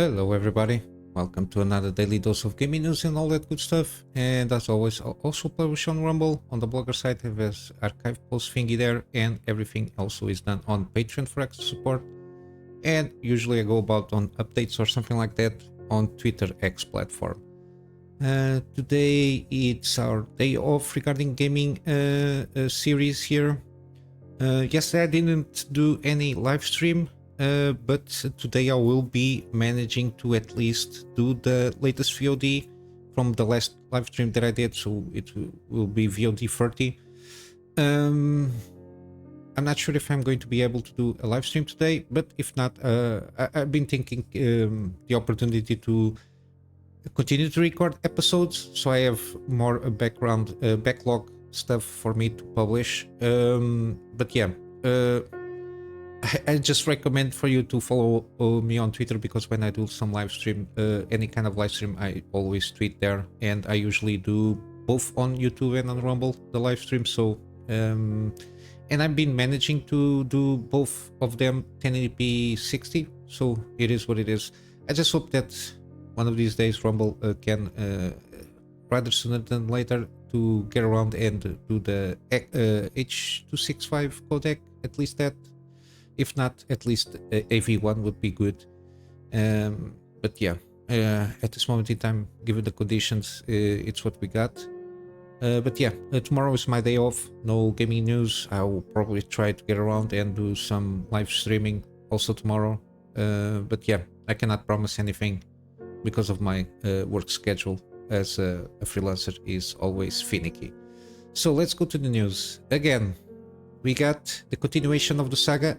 Hello everybody, welcome to another daily dose of gaming news and all that good stuff. And as always, I'll also publish on Rumble. On the blogger site, I have this archive post thingy there, and everything also is done on Patreon for extra support. And usually I go about on updates or something like that on Twitter X platform. Today it's our day off regarding gaming series here. Yesterday I didn't do any live stream. But today I will be managing to at least do the latest VOD from the last live stream that I did, so it will be VOD 30. I'm not sure if I'm going to be able to do a live stream today, but if not, I've been thinking the opportunity to continue to record episodes, so I have more backlog stuff for me to publish. But yeah. I just recommend for you to follow me on Twitter, because when I do some live stream, any kind of live stream, I always tweet there, and I usually do both on YouTube and on Rumble, the live stream. So and I've been managing to do both of them 1080p 60, so it is what it is. I just hope that one of these days Rumble can rather sooner than later to get around and do the H.265 codec, at least that. If not, at least AV1 would be good. But yeah, at this moment in time, given the conditions, it's what we got. But yeah, tomorrow is my day off. No gaming news. I will probably try to get around and do some live streaming also tomorrow. But yeah, I cannot promise anything because of my work schedule, as a freelancer is always finicky. So let's go to the news again. We got the continuation of the saga.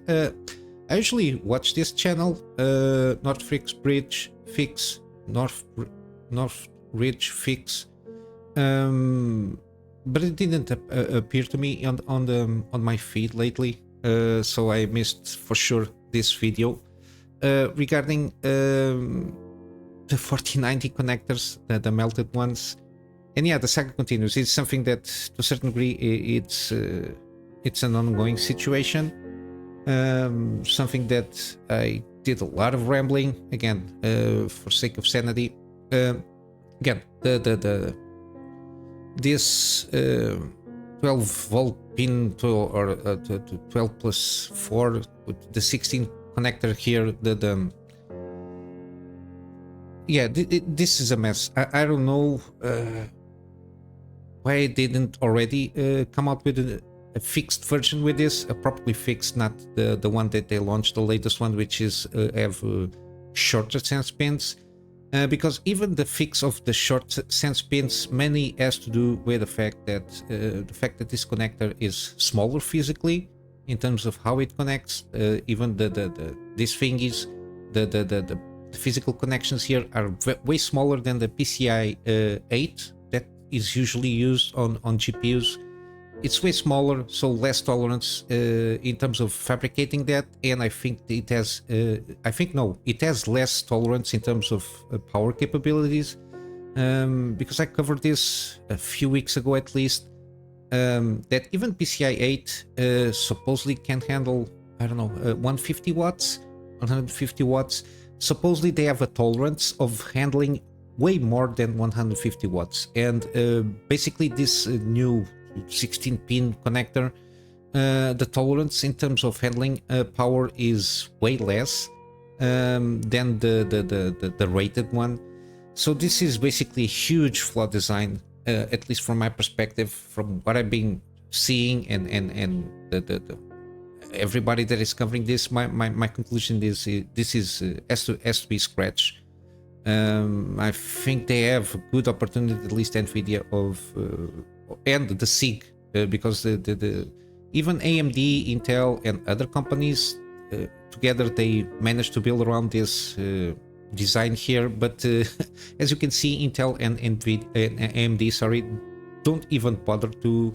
I usually watch this channel, NorthridgeFix, NorthridgeFix, but it didn't appear to me on my feed lately, so I missed for sure this video regarding the 4090 connectors, the melted ones. And yeah, the saga continues. It's something that, to a certain degree, it's an ongoing situation, something that I did a lot of rambling, again, for sake of sanity. Again, this 12-volt pin to 12 plus 4 with the 16 connector here, yeah, this is a mess. I don't know why I didn't already come out with a fixed version with this, a properly fixed, not the one that they launched, the latest one, which is have shorter sense pins, because even the fix of the short sense pins mainly has to do with the fact that this connector is smaller physically in terms of how it connects. Even these thingies, the physical connections here are way smaller than the PCI 8 that is usually used on GPUs. It's way smaller, so less tolerance in terms of fabricating that, and I think it has, it has less tolerance in terms of power capabilities, because I covered this a few weeks ago at least, that even PCI 8 supposedly can handle, I don't know, 150 watts, 150 watts. Supposedly they have a tolerance of handling way more than 150 watts, and basically this new 16-pin connector, the tolerance in terms of handling power is way less than the rated one. So this is basically a huge flaw design, at least from my perspective, from what I've been seeing, and everybody that is covering this. My conclusion is this is has to be scratched. I think they have a good opportunity, at least Nvidia, of and the SIG, because even AMD, Intel, and other companies together, they managed to build around this design here. But as you can see, Intel and AMD, sorry, don't even bother to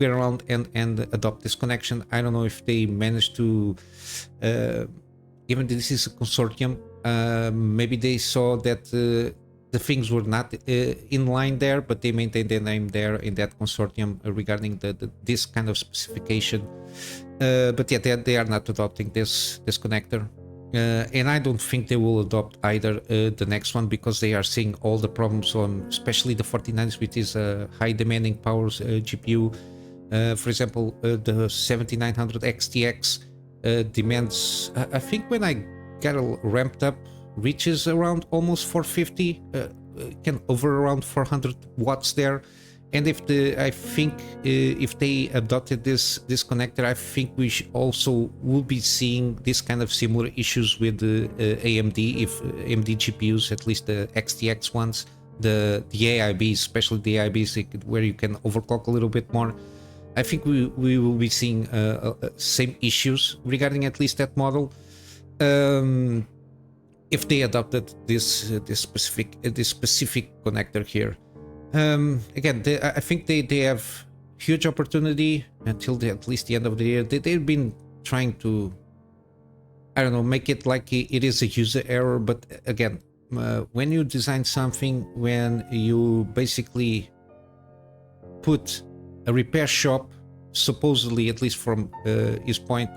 get around and adopt this connection. I don't know if they managed to, even this is a consortium, maybe they saw that the things were not in line there, but they maintained their name there in that consortium regarding this kind of specification. But yeah, they are not adopting this connector. And I don't think they will adopt either the next one, because they are seeing all the problems on, especially the 49s, which is a high demanding powers GPU. For example, the 7900 XTX demands, I think when I get ramped up, reaches around almost 450, can over around 400 watts there. And if I think if they adopted this connector, I think we also will be seeing this kind of similar issues with the AMD, if AMD GPUs, at least the XTX ones, the AIBs, especially the AIBs, where you can overclock a little bit more. I think we will be seeing same issues regarding at least that model. If they adopted this specific connector here. Again, I think they have huge opportunity until at least the end of the year. They've been trying to, I don't know, make it like it is a user error. But again, when you design something, when you basically put a repair shop, supposedly, at least from his point,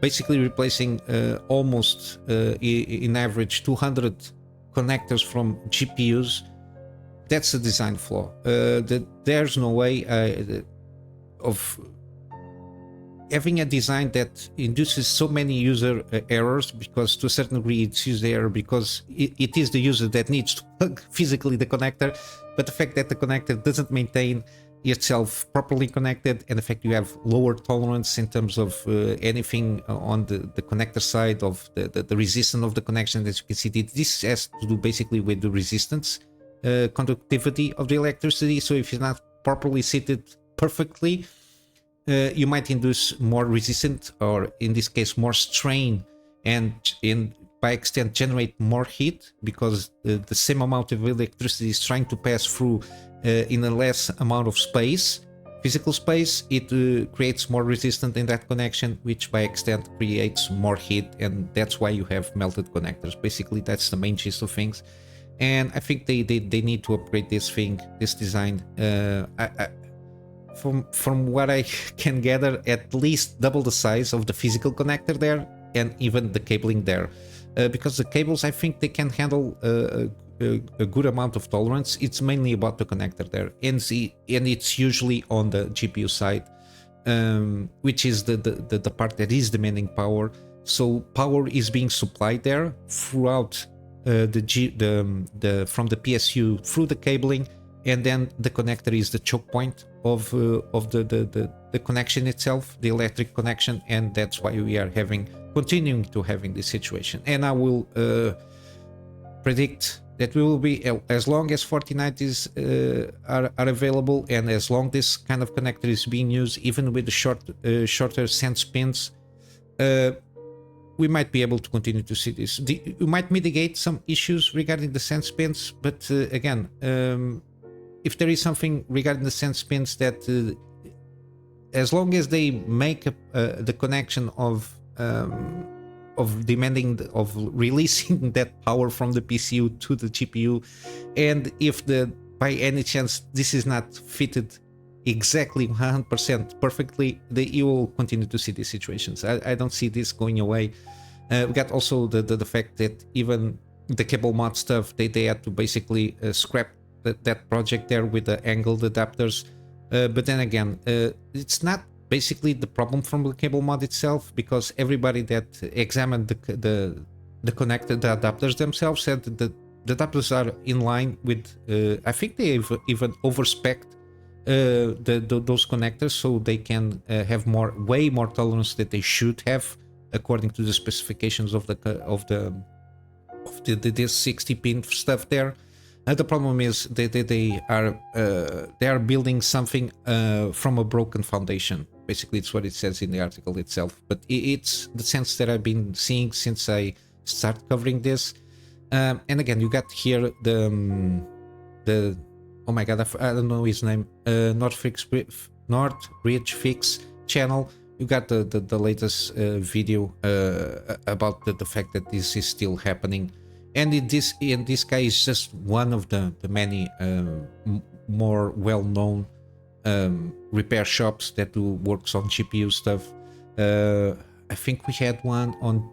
basically replacing almost in average 200 connectors from GPUs, that's a design flaw. There's no way of having a design that induces so many user errors, because to a certain degree it's user error because it is the user that needs to plug physically the connector, but the fact that the connector doesn't maintain itself properly connected, and the fact you have lower tolerance in terms of anything on the connector side of the resistance of the connection. As you can see, this has to do basically with the resistance conductivity of the electricity. So if it's not properly seated perfectly, you might induce more resistance, or in this case more strain, and by extent generate more heat, because the same amount of electricity is trying to pass through in a less amount of space, physical space. It creates more resistance in that connection, which by extent creates more heat, and that's why you have melted connectors. Basically, that's the main gist of things. And I think they need to upgrade this design. From what I can gather, at least double the size of the physical connector there, and even the cabling there, because the cables, I think they can handle a good amount of tolerance. It's mainly about the connector there, and it's usually on the GPU side, which is the part that is demanding power. So power is being supplied there throughout from the PSU through the cabling, and then the connector is the choke point of the connection itself, the electric connection, and that's why we are continuing to having this situation. And I will predict that we will be, as long as 4090s are available, and as long this kind of connector is being used, even with the shorter sense pins, we might be able to continue to see this. You might mitigate some issues regarding the sense pins, but again, if there is something regarding the sense pins that, as long as they make the connection of releasing that power from the PCU to the GPU, and if by any chance this is not fitted exactly 100% perfectly, you will continue to see these situations. I don't see this going away. We got also the fact that even the cable mod stuff, they had to basically scrap that project there with the angled adapters. But then again, it's not basically the problem from the cable mod itself, because everybody that examined the adapters themselves said that the adapters are in line with, I think they even overspec'd those connectors, so they can have way more tolerance that they should have according to the specifications of this 60 pin stuff there. The problem is they are building something from a broken foundation. Basically, it's what it says in the article itself, but it's the sense that I've been seeing since I started covering this. And again, you got here the oh my god, I don't know his name, NorthridgeFix channel. You got the latest video about the fact that this is still happening, and this guy is just one of the many more well-known repair shops that do works on GPU stuff. I think we had one on,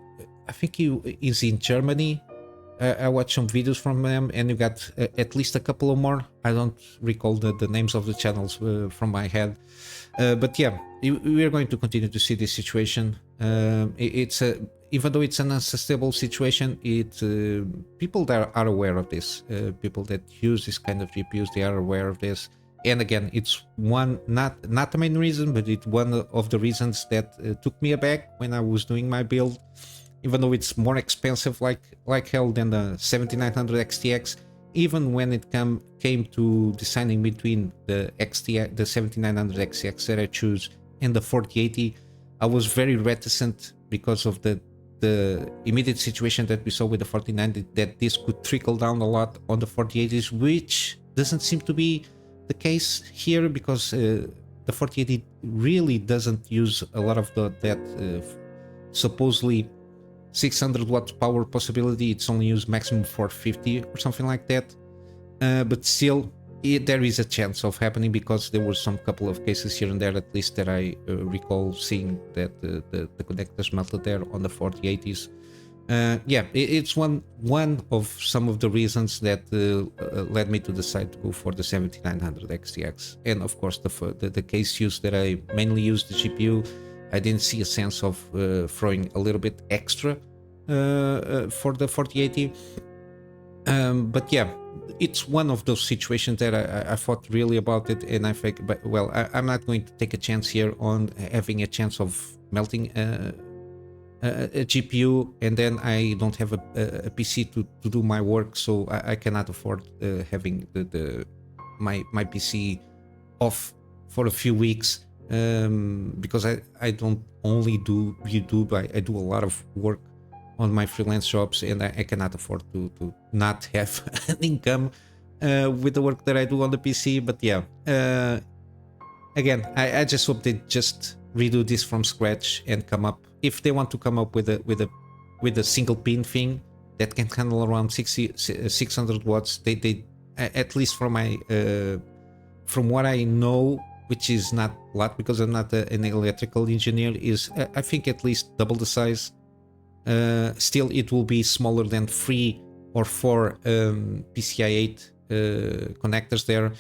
I think he is in Germany. I watched some videos from them, and you got at least a couple of more. I don't recall the names of the channels from my head, but yeah, we are going to continue to see this situation. It's a, even though it's an unsustainable situation, people that are aware of this, people that use this kind of GPUs, they are aware of this. And again, it's one, not the main reason, but it's one of the reasons that took me aback when I was doing my build. Even though it's more expensive like hell than the 7900 XTX, even when it came to deciding between the 7900 XTX that I choose and the 4080, I was very reticent because of the immediate situation that we saw with the 4090, that this could trickle down a lot on the 4080s, which doesn't seem to be the case here, because the 4080 really doesn't use a lot of that supposedly 600 watts power possibility. It's only used maximum 450 or something like that, but still there is a chance of happening, because there were some couple of cases here and there, at least, that I recall seeing that the connectors melted there on the 4080s. Yeah, it's one of some of the reasons that led me to decide to go for the 7900 XTX. And of course, the case use that I mainly used the GPU, I didn't see a sense of throwing a little bit extra for the 4080. But yeah, it's one of those situations that I thought really about it, and I think, but well, I'm not going to take a chance here on having a chance of melting a GPU, and then I don't have a PC to do my work, so I cannot afford having my PC off for a few weeks. Because I don't only do YouTube, I do a lot of work on my freelance jobs, and I cannot afford to not have an income with the work that I do on the PC. But yeah, again, I just hope they just redo this from scratch and come up, if they want to come up with a single pin thing that can handle around 600 watts. They at least from what I know, which is not a lot because I'm not an electrical engineer, is I think at least double the size. Still, it will be smaller than 3 or 4 PCI 8 connectors there,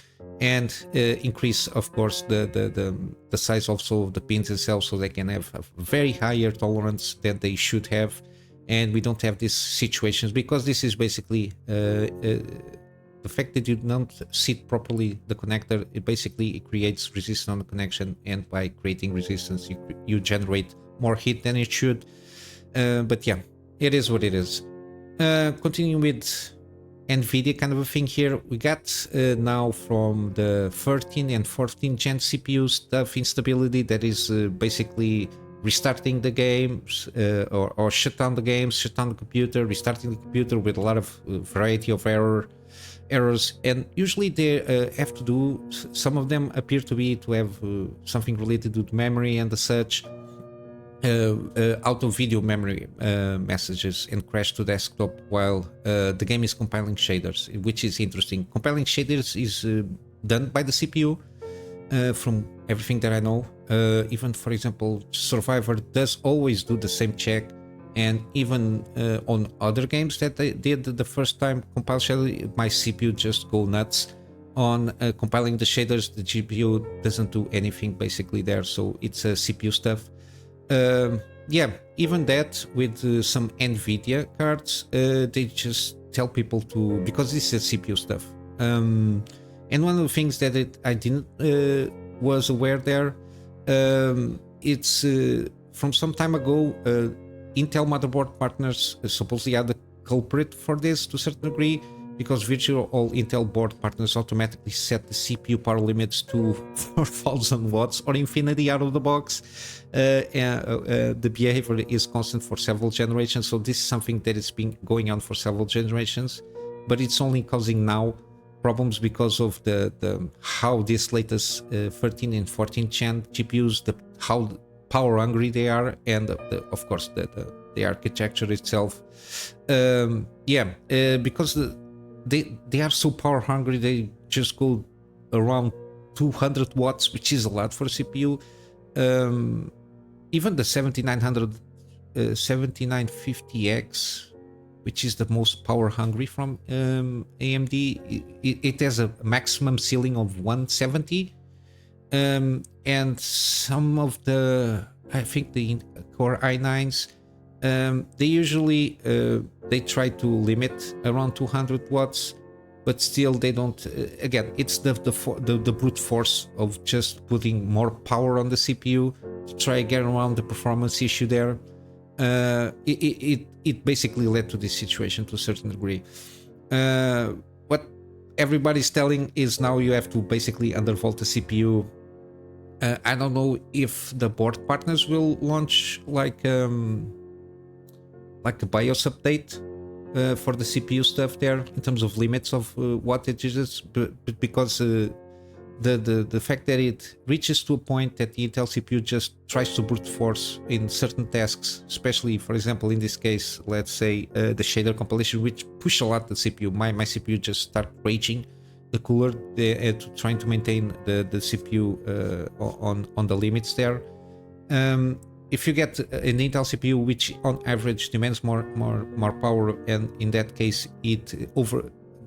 and increase, of course, the size also of the pins themselves, so they can have a very higher tolerance than they should have, and we don't have these situations, because this is basically the fact that you don't seat properly the connector. It basically creates resistance on the connection, and by creating resistance, you generate more heat than it should. But yeah, it is what it is. Continuing with Nvidia kind of a thing here, we got now from the 13 and 14 gen CPU stuff instability that is basically restarting the games, or shut down the games, shut down the computer, restarting the computer with a lot of variety of errors, and usually they have to do, some of them appear to have something related to memory and the such, out of video memory messages, and crash to desktop while the game is compiling shaders, which is interesting. Compiling shaders is done by the CPU, from everything that I know. Even, for example, Survivor does always do the same check, and even on other games that they did the first time compile shader, my CPU just go nuts on compiling the shaders. The GPU doesn't do anything basically there, so it's CPU stuff. Yeah, even that with some Nvidia cards, they just tell people to, because this is CPU stuff. And one of the things that I didn't was aware there, it's from some time ago, Intel motherboard partners supposedly are the culprit for this to a certain degree, because virtually all Intel board partners automatically set the CPU power limits to 4000 watts or infinity out of the box. The behavior is constant for several generations, so this is something that has been going on for several generations, but it's only causing now problems because of how this latest 13 and 14 gen GPUs, how power hungry they are, and of course the architecture itself. Yeah, because they are so power hungry, they just go around 200 watts, which is a lot for a CPU. Even the 7900 7950X, which is the most power hungry from AMD. It has a maximum ceiling of 170, and some of the, I think the Core i9s, they usually they try to limit around 200 watts, but still they don't. Again, it's the brute force of just putting more power on the CPU to try and get around the performance issue there. It basically led to this situation to a certain degree. What everybody's telling is now you have to basically undervolt the CPU. I don't know if the board partners will launch like a BIOS update for the CPU stuff there in terms of limits of wattages, but because the fact that it reaches to a point that the Intel CPU just tries to brute force in certain tasks, especially, for example, in this case, let's say the shader compilation, which push a lot the CPU. My CPU just start raging the cooler, trying to maintain the CPU on the limits there. If you get an Intel CPU which on average demands more power, and in that case it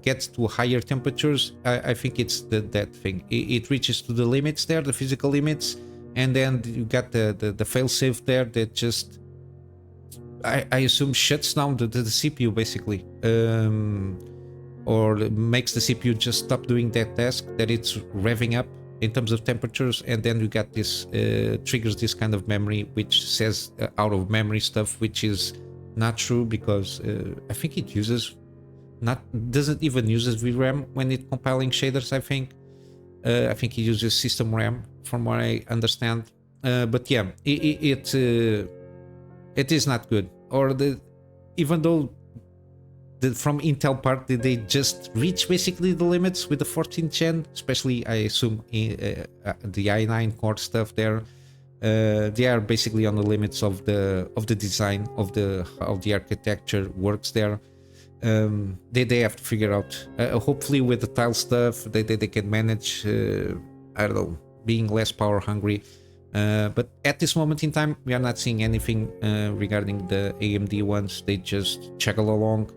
gets to higher temperatures, I think it's that thing. It reaches to the limits there, the physical limits, and then you got the failsafe there that just, I assume, shuts down the CPU basically, or makes the CPU just stop doing that task that it's revving up in terms of temperatures, and then you got this triggers this kind of memory which says out of memory stuff, which is not true, because I think it doesn't even uses VRAM when it compiling shaders. I think it uses system RAM from what I understand, but yeah, it is not good. Or even though from Intel part they just reach basically the limits with the 14th gen, especially I assume the i9 core stuff there, they are basically on the limits of the design of how the architecture works there. They have to figure out, hopefully with the tile stuff they can manage, I don't know, being less power hungry, but at this moment in time we are not seeing anything regarding the AMD ones. They just chuggle along.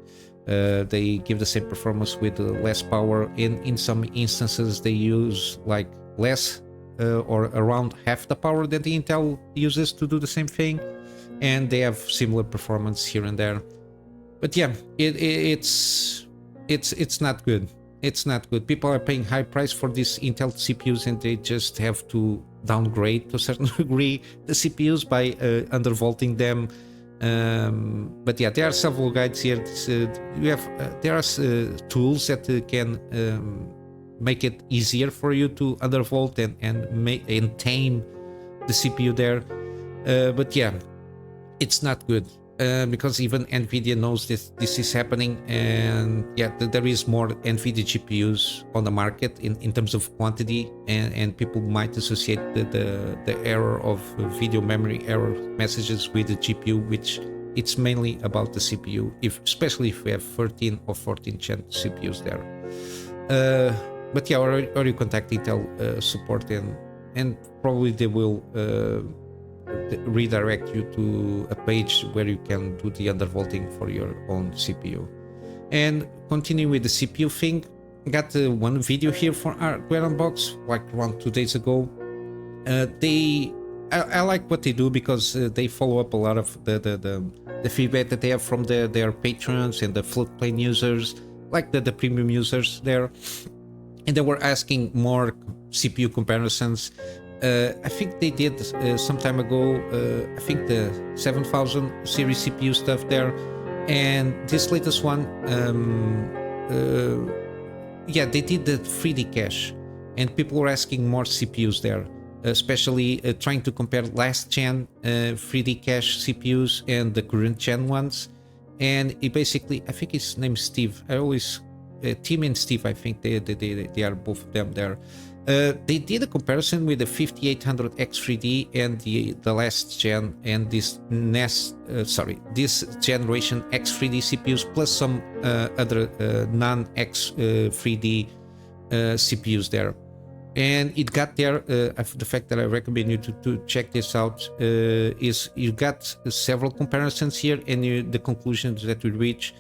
They give the same performance with less power. In some instances they use like less or around half the power that the Intel uses to do the same thing, and they have similar performance here and there. But yeah, it's not good. It's not good. People are paying high price for these Intel CPUs, and they just have to downgrade to a certain degree the CPUs by undervolting them. But yeah, there are several guides here. There are tools that can make it easier for you to undervolt and tame the CPU there. But yeah, it's not good. Because even Nvidia knows this is happening, and yeah, there is more Nvidia GPUs on the market in terms of quantity, and people might associate the error of video memory error messages with the GPU, which it's mainly about the CPU, especially if we have 13 or 14 gen CPUs there. But yeah, or you contact Intel support, and probably they will redirect you to a page where you can do the undervolting for your own CPU. And continuing with the CPU thing, got one video here for Hardware Unboxed like around 2 days ago. I like what they do, because they follow up a lot of the feedback that they have from their patrons and the floodplain users, like the premium users there, and they were asking more CPU comparisons. I think they did some time ago, I think the 7000 series CPU stuff there, and this latest one, yeah, they did the 3D cache, and people were asking more CPUs there, especially trying to compare last gen 3D cache CPUs and the current gen ones. And he basically, I think his name is Steve, I always Tim and Steve, I think they are both of them there. They did a comparison with the 5800X3D and the last gen, and this generation X3D CPUs, plus some other non-X3D CPUs there. and it got there. The fact that I recommend you to check this out is you got several comparisons here, and the conclusions that we reach,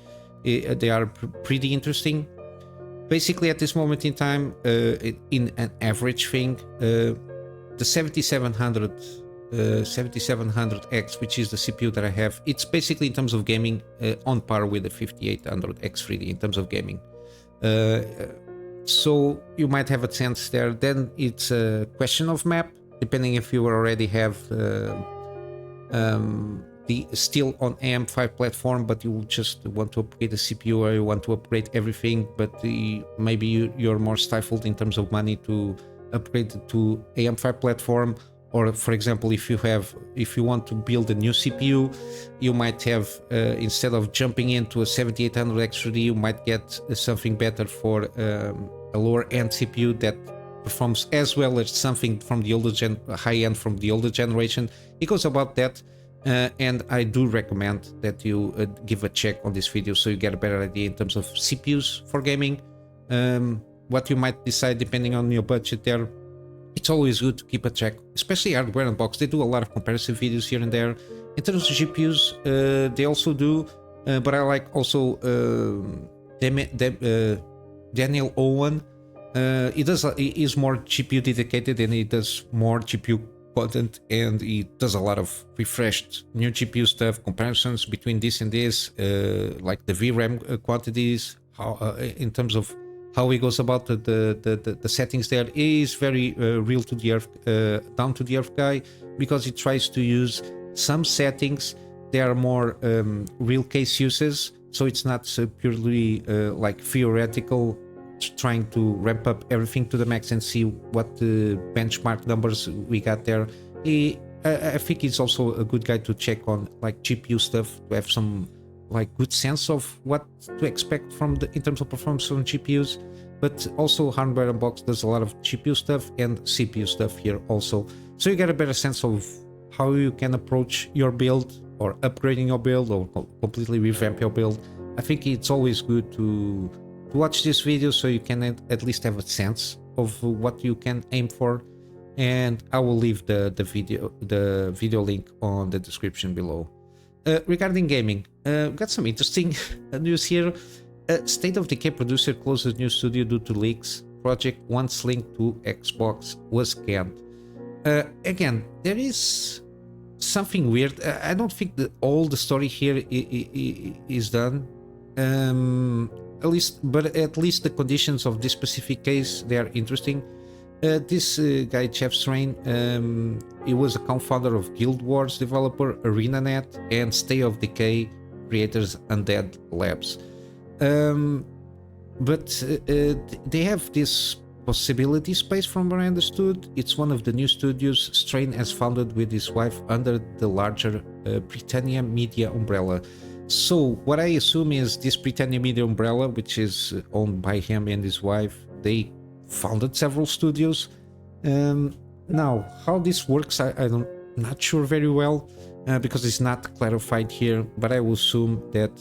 they are pretty interesting. Basically, at this moment in time, in an average thing, the 7700X, which is the CPU that I have, it's basically in terms of gaming on par with the 5800X 3D in terms of gaming. So you might have a sense there. Then it's a question of map, depending if you already have the still on AM5 platform, but you just want to upgrade the CPU, or you want to upgrade everything, but maybe you're more stifled in terms of money to upgrade to AM5 platform. Or for example, if you want to build a new CPU, you might have instead of jumping into a 7800X3D, you might get something better for a lower end CPU that performs as well as something from the older high end from the older generation. It goes about that, and I do recommend that you give a check on this video so you get a better idea in terms of CPUs for gaming. What you might decide depending on your budget there. It's always good to keep a check, especially Hardware Unboxed. They do a lot of comparison videos here and there. In terms of GPUs, they also do, but I like also Daniel Owen. He is more GPU dedicated, and he does more GPU content, and he does a lot of refreshed new GPU stuff, comparisons between this and this, like the VRAM quantities, how in terms of how he goes about the settings there. He is very real to the earth, down to the earth guy, because he tries to use some settings. They are more real case uses, so it's not purely like theoretical, trying to ramp up everything to the max and see what the benchmark numbers we got there. I think he's also a good guy to check on like GPU stuff, to have some like good sense of what to expect from in terms of performance on GPUs. But also Hardware Unboxed does a lot of GPU stuff and CPU stuff here also, so you get a better sense of how you can approach your build, or upgrading your build, or completely revamp your build. I think it's always good to watch this video so you can at least have a sense of what you can aim for, and I will leave the video link on the description below. Regarding gaming, got some interesting news here. State of Decay producer closes new studio due to leaks. Project once linked to Xbox was canned. Again, there is something weird. I don't think that all the story here is done. At least the conditions of this specific case, they are interesting. This guy, Jeff Strain, he was a co-founder of Guild Wars developer ArenaNet and State of Decay creators Undead Labs. But they have this possibility space from what I understood. It's one of the new studios Strain has founded with his wife under the larger Britannia Media umbrella. So what I assume is this Britannia Media umbrella, which is owned by him and his wife, they founded several studios. Now, how this works, I'm not sure very well, because it's not clarified here, but I will assume that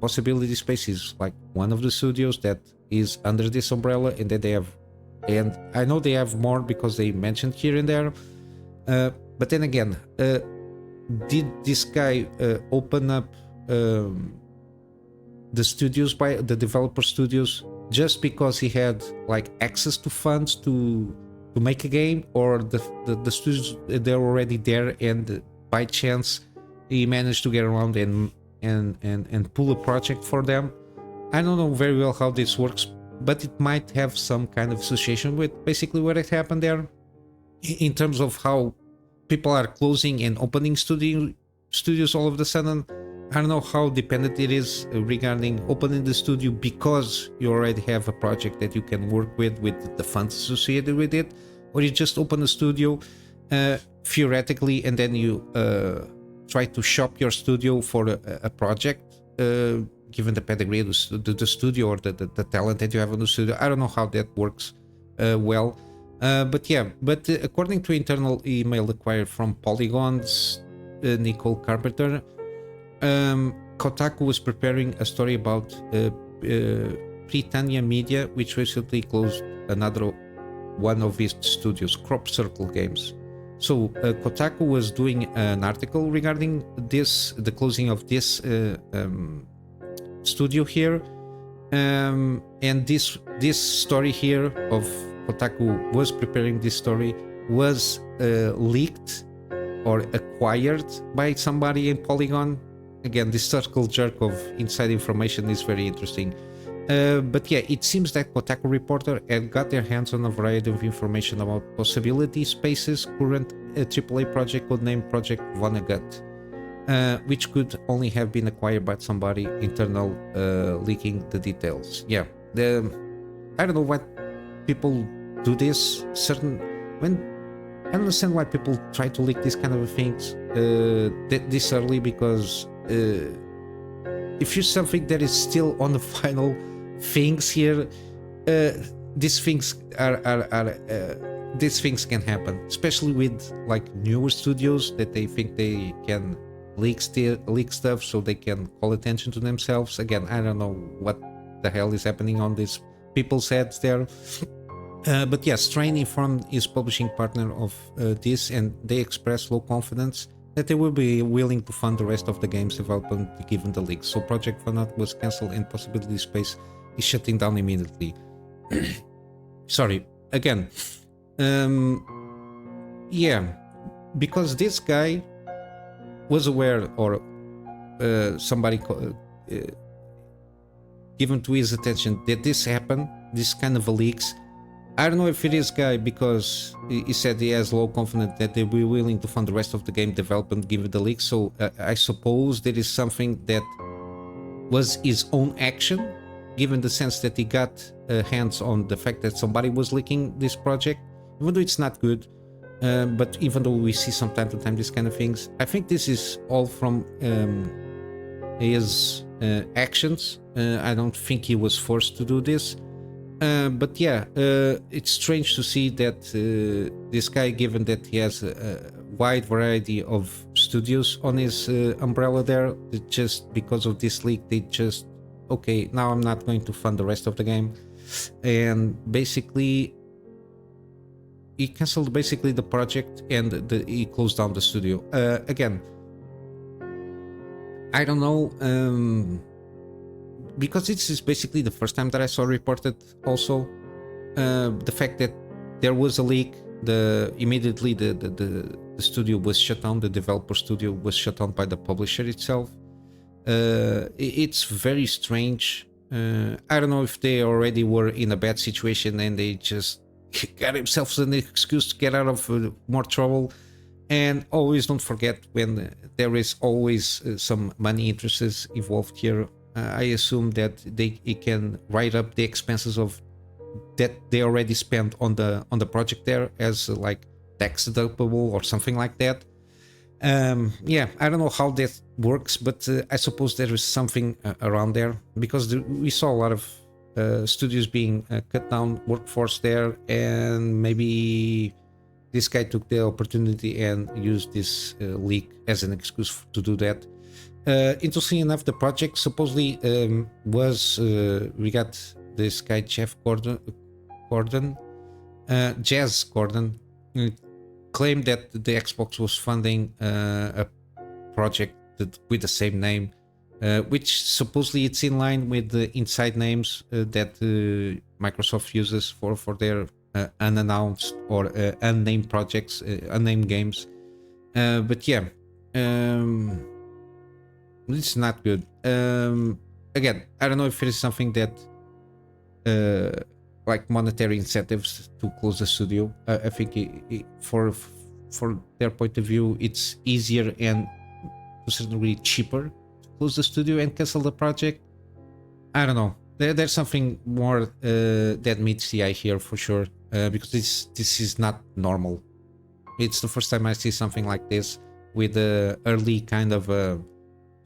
Possibility Space is like one of the studios that is under this umbrella, and that they have, and I know they have more because they mentioned here and there. But then again, did this guy open up the studios, by the developer studios, just because he had like access to funds to make a game, or the studios, they're already there and by chance he managed to get around and pull a project for them? I don't know very well how this works, but it might have some kind of association with basically what had happened there, in terms of how people are closing and opening studios all of a sudden. I don't know how dependent it is regarding opening the studio because you already have a project that you can work with the funds associated with it, or you just open a studio theoretically, and then you try to shop your studio for a project, given the pedigree of the studio, or the talent that you have in the studio. I don't know how that works well, but yeah. But according to internal email acquired from Polygon's Nicole Carpenter, Kotaku was preparing a story about Britannia Media, which recently closed another one of his studios, Crop Circle Games. So Kotaku was doing an article regarding this, the closing of this studio here, and this story here of Kotaku was preparing this story was leaked or acquired by somebody in Polygon. Again, this circle jerk of inside information is very interesting. But yeah, it seems that Kotaku reporter had got their hands on a variety of information about possibility spaces current AAA project codenamed Project Vonnegut, which could only have been acquired by somebody internal leaking the details. Yeah, I don't know why people do this. I understand why people try to leak these kind of things this early, because if you're something that is still on the final things here, these things these things can happen, especially with like newer studios that they think they can leak stuff so they can call attention to themselves. Again, I don't know what the hell is happening on these people's heads there. But yeah, Strain informed his publishing partner of this, and they expressed low confidence that they will be willing to fund the rest of the game's development given the leaks. So Project Vonnegut was cancelled and Possibility Space is shutting down immediately. Sorry, again. Yeah, because this guy was aware, or somebody given to his attention that this happened, this kind of leaks. I don't know if it is guy, because he said he has low confidence that they'll be willing to fund the rest of the game development given the leak. So I suppose there is something that was his own action, given the sense that he got hands on the fact that somebody was leaking this project, even though it's not good. But even though we see from time to time these kind of things, I think this is all from his actions. I don't think he was forced to do this. But yeah, it's strange to see that this guy, given that he has a wide variety of studios on his umbrella there, just because of this leak, they just, okay, now I'm not going to fund the rest of the game. And basically, he cancelled basically the project, and he closed down the studio. Again, I don't know, because this is basically the first time that I saw reported also the fact that there was a leak. Immediately the studio was shut down, the developer studio was shut down by the publisher itself. It's very strange. I don't know if they already were in a bad situation and they just got themselves an excuse to get out of more trouble. And always don't forget, when there is always some money interests involved here, I assume that it can write up the expenses of that they already spent on the project there as like tax deductible or something like that. Yeah, I don't know how that works, but I suppose there is something around there, because we saw a lot of studios being cut down, workforce there, and maybe this guy took the opportunity and used this leak as an excuse to do that. Interesting enough, the project supposedly was we got this guy Jazz Gordon claimed that the Xbox was funding a project with the same name, which supposedly it's in line with the inside names that Microsoft uses for their unannounced or unnamed projects, unnamed games. But yeah, it's not good. Again, I don't know if it is something that like monetary incentives to close the studio. I think for their point of view, it's easier and to a certain degree cheaper to close the studio and cancel the project. I don't know. There's something more that meets the eye here for sure, because this is not normal. It's the first time I see something like this with the early kind of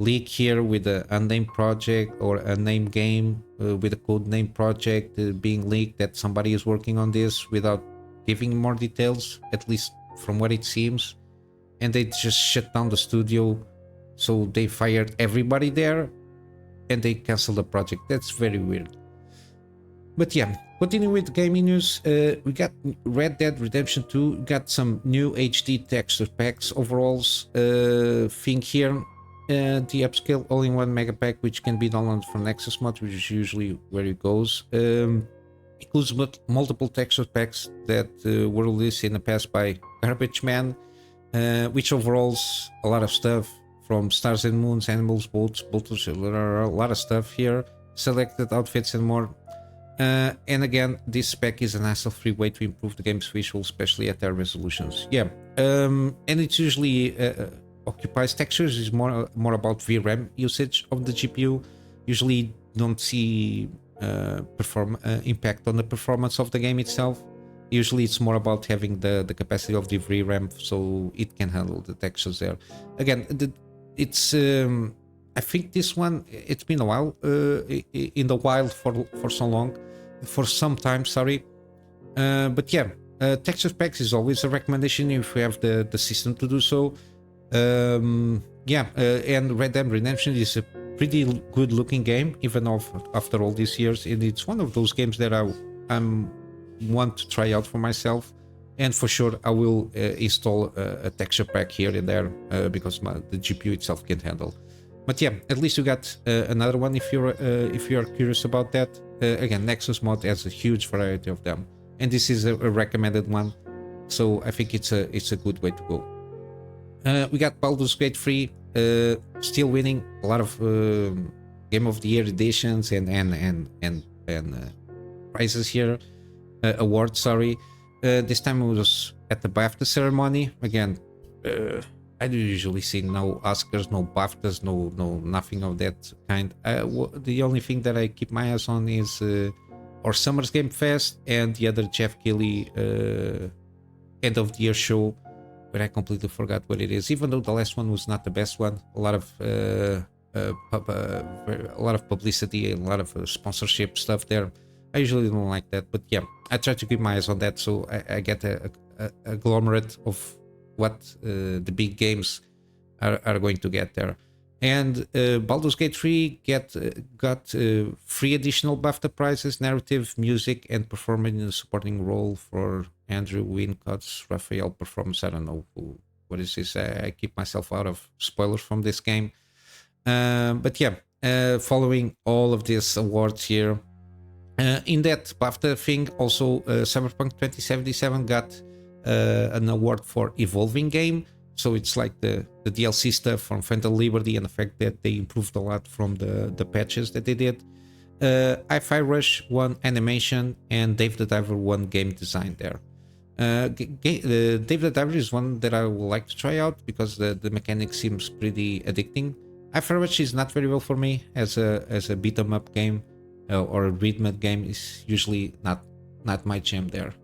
leak here with an unnamed project or a named game with a code name project being leaked, that somebody is working on this without giving more details, at least from what it seems, and they just shut down the studio. So they fired everybody there and they canceled the project. That's very weird. But yeah, Continuing with gaming news, we got Red Dead Redemption 2, got some new HD texture packs overalls thing here. The upscale all-in-one mega pack, which can be downloaded from Nexus mod, which is usually where it goes. Includes multiple texture packs that were released in the past by Garbage Man, which overalls a lot of stuff from Stars and Moons, Animals, Boats, Bolters, a lot of stuff here, selected outfits and more. And again, this spec is an hassle-free way to improve the game's visuals, especially at their resolutions. Yeah, and it usually occupies textures, is more about VRAM usage of the GPU. Usually don't see impact on the performance of the game itself. Usually it's more about having the capacity of the VRAM so it can handle the textures there. Again, it's I think this one, it's been a while in the wild for some time, sorry. But yeah, texture packs is always a recommendation if you have the system to do so. Yeah, and Red Dead Redemption is a pretty good looking game even after all these years, and it's one of those games that I want to try out for myself, and for sure I will install a texture pack here and there because the GPU itself can't handle. But yeah, at least you got another one if you're curious about that. Again, Nexus mod has a huge variety of them, and this is a recommended one, so I think it's a good way to go. We got Baldur's Gate 3 still winning a lot of Game of the Year editions and prizes here, awards. Sorry, this time it was at the BAFTA ceremony. Again, I do usually see no Oscars, no BAFTAs, no nothing of that kind. The only thing that I keep my eyes on is our Summer's Game Fest and the other Jeff Keighley end of the year show, but I completely forgot what it is. Even though the last one was not the best one, a lot of publicity and a lot of sponsorship stuff there. I usually don't like that, but yeah, I try to keep my eyes on that so I get a agglomerate of what the big games are going to get there. And Baldur's Gate 3 got 3 additional BAFTA prizes: narrative, music, and performing in a supporting role for Andrew Wincott's Raphael performance. I don't know what is this. I keep myself out of spoilers from this game. But yeah, following all of these awards here, in that BAFTA thing, also Cyberpunk 2077 got an award for Evolving Game. So it's like the DLC stuff from Phantom Liberty, and the fact that they improved a lot from the patches that they did. Hi-Fi Rush won animation, and Dave the Diver won game design there. Dave the Diver is one that I would like to try out because the mechanic seems pretty addicting. Hi-Fi Rush is not very well for me as a beat 'em up game or a rhythm game. Is usually not my jam there.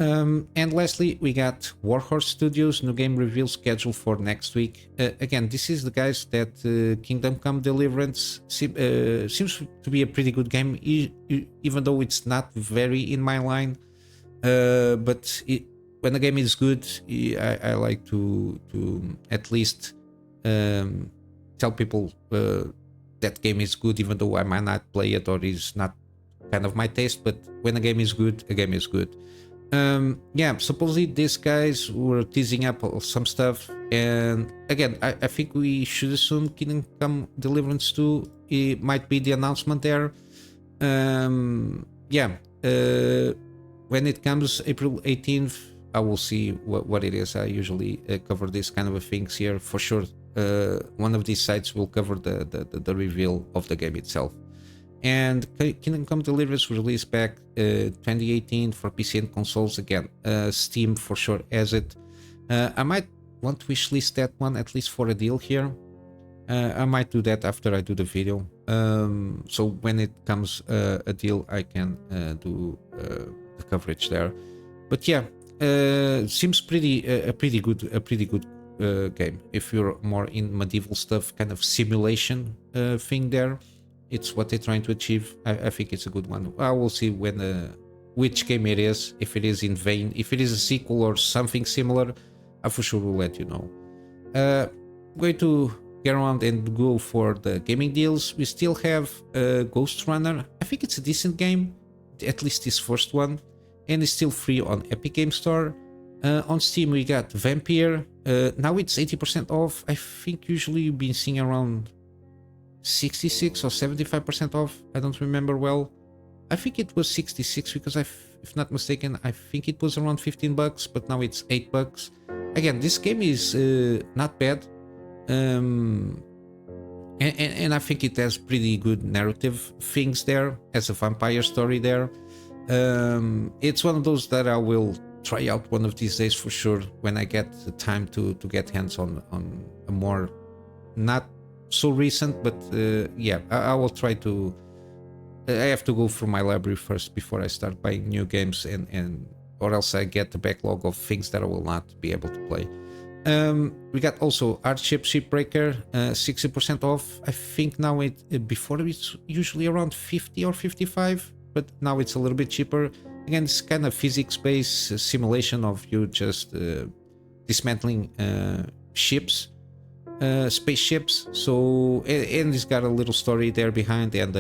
And lastly, we got Warhorse Studios new game reveal scheduled for next week. Again, this is the guys that Kingdom Come Deliverance seems to be a pretty good game, even though it's not very in my line. But when the game is good, I like to at least tell people that game is good, even though I might not play it or is not kind of my taste. But when a game is good, a game is good. Yeah, supposedly these guys were teasing up some stuff, and again, I think we should assume Kingdom Come Deliverance 2 it might be the announcement there. Yeah, when it comes April 18th, I will see what it is. I usually cover this kind of things here for sure. One of these sites will cover the reveal of the game itself. And Kingdom Come Deliverance was released back 2018 for PC and consoles. Again, Steam for sure has it. I might want to wishlist that one at least for a deal here. I might do that after I do the video. So when it comes a deal, I can do the coverage there. But yeah, seems a pretty good game. If you're more in medieval stuff, kind of simulation thing there. It's what they're trying to achieve. I think it's a good one. I will see when which game it is. If it is in vain, if it is a sequel or something similar, I for sure will let you know. Going to get around and go for the gaming deals. We still have Ghost Runner. I think it's a decent game, at least this first one, and it's still free on Epic Game Store. On Steam we got Vampyr. Now it's 80% off. I think usually you've been seeing around 66 or 75% off. I don't remember well. I think it was 66 because if not mistaken, I think it was around 15 bucks, but now it's 8 bucks. Again, this game is not bad. And I think it has pretty good narrative things there, as a vampire story there. It's one of those that I will try out one of these days for sure, when I get the time to get hands on a more, not so recent, but yeah, I will try to. I have to go through my library first before I start buying new games, and or else I get the backlog of things that I will not be able to play. We got also Hardship Shipbreaker, 60% off. I think now before it's usually around 50 or 55, but now it's a little bit cheaper. Again, it's kind of physics-based simulation of you just dismantling ships, spaceships. So, and it's got a little story there behind, and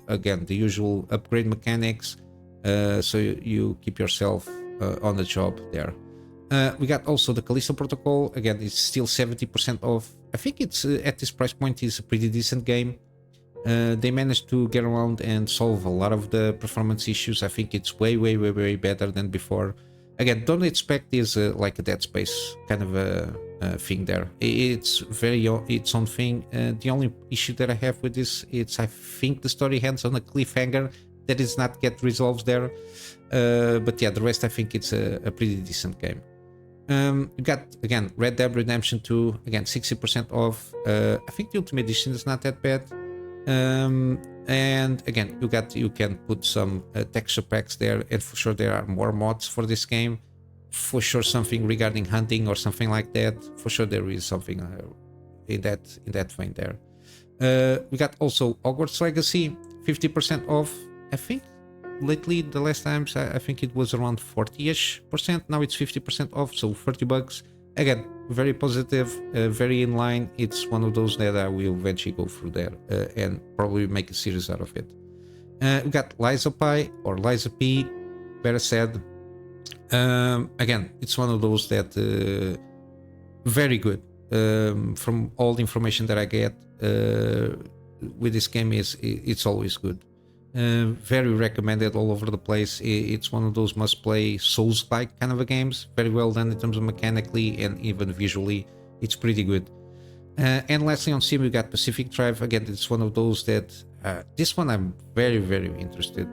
again the usual upgrade mechanics. So you keep yourself on the job there. We got also the Callisto Protocol. Again, it's still 70% off. I think it's at this price point is a pretty decent game. They managed to get around and solve a lot of the performance issues. I think it's way better than before. Again, don't expect this like a Dead Space kind of a thing there. It's its own thing. The only issue that I have with this, it's I think the story ends on a cliffhanger that is not get resolved there. But yeah, the rest I think it's a pretty decent game. You got again Red Dead Redemption 2, again 60% off. I think the Ultimate Edition is not that bad. And again, you can put some texture packs there, and for sure there are more mods for this game. For sure, something regarding hunting or something like that. For sure, there is something in that vein there. We got also Hogwarts Legacy, 50% off. I think lately, the last times, I think it was around 40-ish%. Now it's 50% off, so 30 bucks. Again, very positive, very in line. It's one of those that I will eventually go through there and probably make a series out of it. We got Liza Pi, or Liza P, better said. Again, it's one of those that very good. From all the information that I get with this game, it's always good. Very recommended all over the place. It's one of those must-play Souls-like kind of games. Very well done in terms of mechanically and even visually. It's pretty good. And lastly, on Steam, we got Pacific Drive. Again, it's one of those that this one I'm very interested.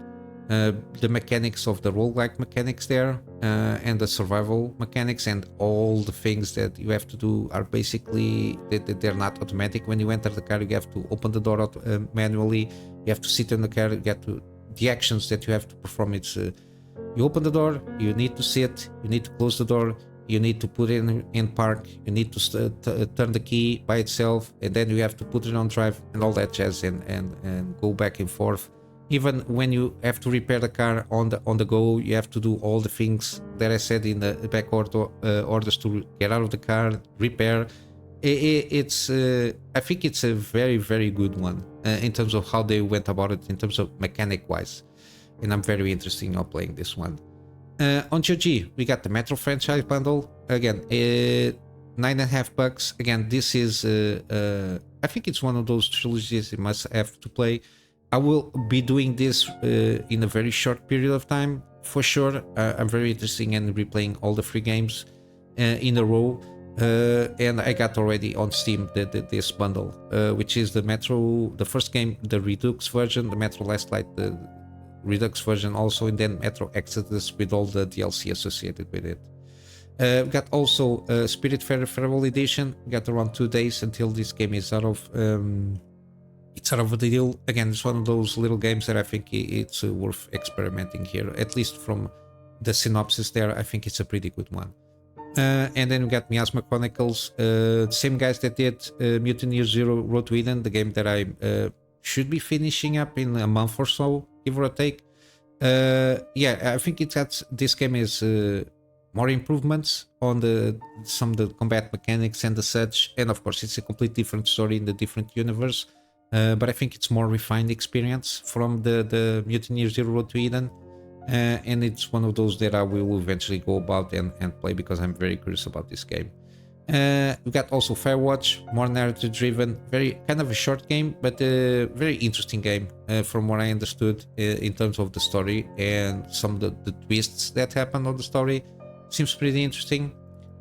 The mechanics of the roguelike mechanics there, and the survival mechanics, and all the things that you have to do are basically they're not automatic. When you enter the car, you have to open the door manually. You have to sit in the car. You get to the actions that you have to perform. It's you open the door, you need to sit, you need to close the door, you need to put it in park, you need to turn the key by itself, and then you have to put it on drive and all that jazz, and go back and forth. Even when you have to repair the car on the go, you have to do all the things that I said in the back orders to get out of the car, repair. It's I think it's a very good one in terms of how they went about it, in terms of mechanic wise, and I'm very interested in playing this one. On GOG, we got the Metro franchise bundle. Again, $9.50. Again, this is I think it's one of those trilogies you must have to play. I will be doing this in a very short period of time, for sure. I'm very interested in replaying all the free games in a row. And I got already on Steam this bundle, which is the Metro, the first game, the Redux version, the Metro Last Light, the Redux version also, and then Metro Exodus with all the DLC associated with it. We got also Spiritfarer Farewell Edition. We got around 2 days until this game is out of the deal. Again, it's one of those little games that I think it's worth experimenting here, at least from the synopsis there. I think it's a pretty good one. And then we got Miasma Chronicles, the same guys that did Mutant Year Zero Road to Eden, the game that I should be finishing up in a month or so, give or take. Yeah, I think this game is more improvements on some of the combat mechanics and the such, and of course it's a completely different story in the different universe. But I think it's more refined experience from the Mutant Year Zero Road to Eden. and it's one of those that I will eventually go about and play because I'm very curious about this game. We got also Firewatch, more narrative driven, very kind of a short game, but a very interesting game from what I understood in terms of the story and some of the twists that happen on the story. Seems pretty interesting.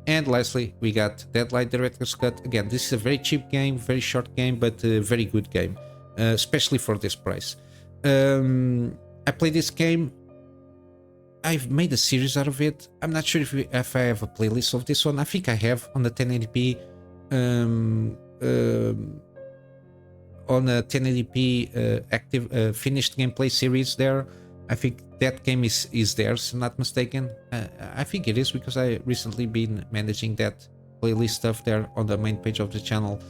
And lastly, we got Deadlight Director's Cut. Again, this is a very cheap game, very short game, but a very good game, especially for this price. I played this game. I've made a series out of it. I'm not sure if I have a playlist of this one. I think I have on the 1080p on a 1080p active finished gameplay series there. I think that game is there, so I'm not mistaken. I think it is because I recently been managing that playlist stuff there on the main page of the channel.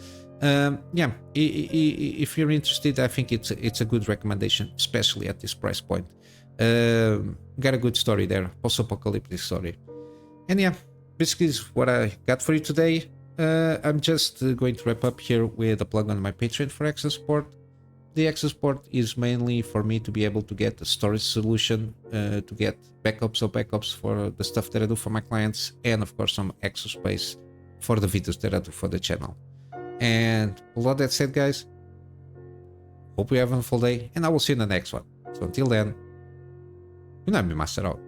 Yeah, if you're interested, I think it's a good recommendation, especially at this price point. Got a good story there, post-apocalyptic story. And yeah, basically is what I got for you today. I'm just going to wrap up here with a plug on my Patreon for access support. The access support is mainly for me to be able to get a storage solution, to get backups for the stuff that I do for my clients, and of course some extra space for the videos that I do for the channel. And with all that said, guys, hope you have a full day, and I will see you in the next one. So until then, Kunamy Master out.